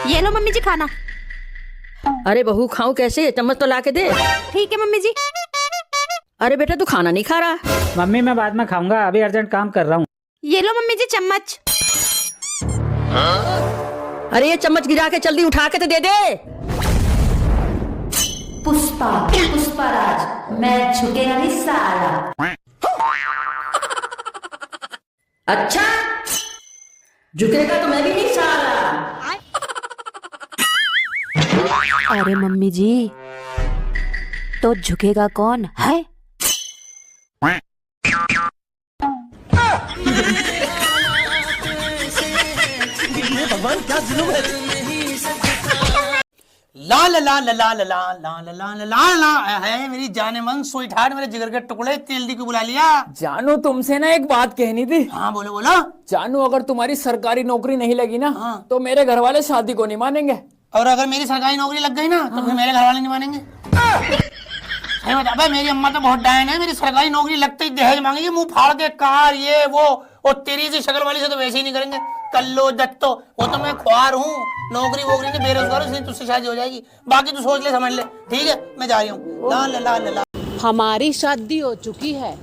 ये लो मम्मी जी खाना। अरे बहू खाऊं कैसे, चम्मच तो ला के दे। ठीक है मम्मी जी। अरे बेटा तू खाना नहीं खा रहा। मम्मी मैं बाद में खाऊंगा, अभी अर्जेंट काम कर रहा हूँ। ये लो मम्मी जी चम्मच। अरे ये चम्मच गिरा के जल्दी उठा के तो दे दे। पुष्पा पुष्पराज, मैं झुकेगा नहीं साला। अच्छा झुकेगा तो मैं भी नहीं साला। अरे मम्मी जी तो झुकेगा कौन है? भगवान क्या जुल्म है। ला ला ला ला ला ला ला ला ला ला ला है मेरी जाने मन स्वीट हार्ट, मेरे जिगर के टुकड़े, तेल दी को बुला लिया। जानू तुमसे ना एक बात कहनी थी। हाँ बोलो बोलो। जानू अगर तुम्हारी सरकारी नौकरी नहीं लगी ना तो मेरे घर वाले शादी को नहीं मानेंगे। और अगर मेरी सरकारी नौकरी लग गई ना तो फिर मेरे घर वाले नहीं मानेंगे। सही बता भाई, मेरी अम्मा तो बहुत डायन है, मेरी सरकारी नौकरी लगते ही दहेज मांगेगी, मुंह फाड़ के कार ये वो, और तेरी सी शक्ल वाली से तो वैसे ही नहीं करेंगे। कल्लो दत्तो, वो तो मैं ख्वार हूँ, नौकरी वोकरी नहीं, बेरोजगार हूँ, इसलिए तुझसे शादी हो जाएगी। बाकी तू सोच ले समझ ले, ठीक है मैं जा रही हूँ। ला ला ला ला। हमारी शादी हो चुकी है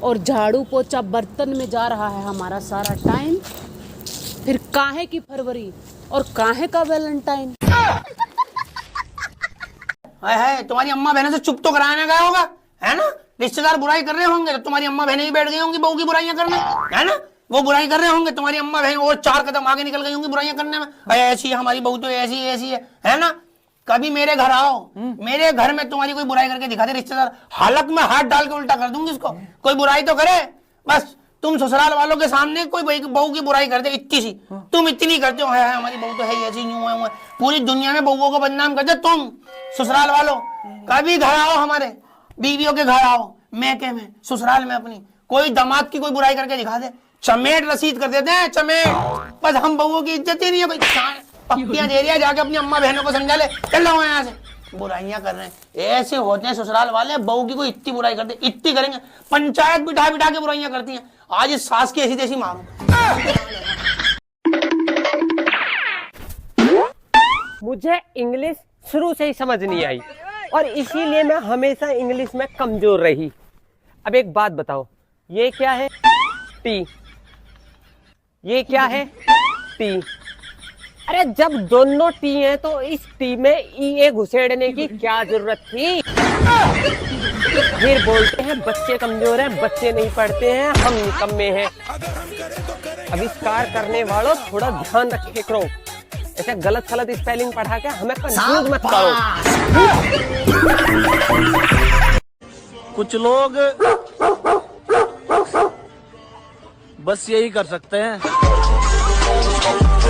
और झाड़ू पोछा बर्तन में जा रहा है हमारा सारा टाइम। फिर काहे की फरवरी और काहे का वैलेंटाइन। है तुम्हारी अम्मा बहनों से चुप तो कराने गया होगा, है ना? रिश्तेदार बुराई कर रहे होंगे तो तुम्हारी अम्मा बहनें ही बैठ गई होंगी बहू की बुराइयां करने, है ना? वो बुराई कर रहे होंगे, तुम्हारी अम्मा बहन और 4 कदम आगे निकल गई होंगी बुराइयां करने में। ऐसी है हमारी बहू तो ऐसी है ना? कभी मेरे घर आओ, मेरे घर में तुम्हारी कोई बुराई करके दिखा दे रिश्तेदार, हालत में हाथ डाल के उल्टा कर दूंगी इसको। कोई बुराई तो करे, बस तुम ससुराल वालों के सामने कोई बहू की बुराई करते इतनी सी, तुम इतनी करते हो, है हमारी बहू तो है ऐसी, यूं है, पूरी दुनिया में बहुओं को बदनाम करते तुम ससुराल वालों। कभी घर आओ, हमारे बीवियों के घर आओ, मैके में, ससुराल में अपनी, कोई दामाद की कोई बुराई करके दिखा दे, चमेट रसीद कर देते हैं, चमेट। बस हम बहुओं की इज्जत ही नहीं है, कोई पप्पियां दे दिया, जाके अपनी अम्मा बहनों को समझा ले, चल रहा हूं यहाँ से। बुराइयां कर रहे हैं, ऐसे होते हैं ससुराल वाले, बहू की कोई इतनी बुराई करते, इतनी करेंगे, पंचायत बिठा बिठा के बुराइयां करती हैं। आज इस सास की ऐसी तैसी मारो। मुझे इंग्लिश शुरू से ही समझ नहीं आई और इसीलिए मैं हमेशा इंग्लिश में कमजोर रही। अब एक बात बताओ, ये क्या है? टी। ये क्या है? टी। अरे जब दोनों टी हैं तो इस टी में ई घुसेड़ने की क्या जरूरत थी? फिर बोलते हैं बच्चे कमजोर हैं, बच्चे नहीं पढ़ते हैं, हम निकम्मे हैं। आविष्कार करने वालों थोड़ा ध्यान रखे करो, ऐसे गलत सलत स्पेलिंग पढ़ा के हमें कंफ्यूज मत करो। कुछ लोग बस यही कर सकते हैं।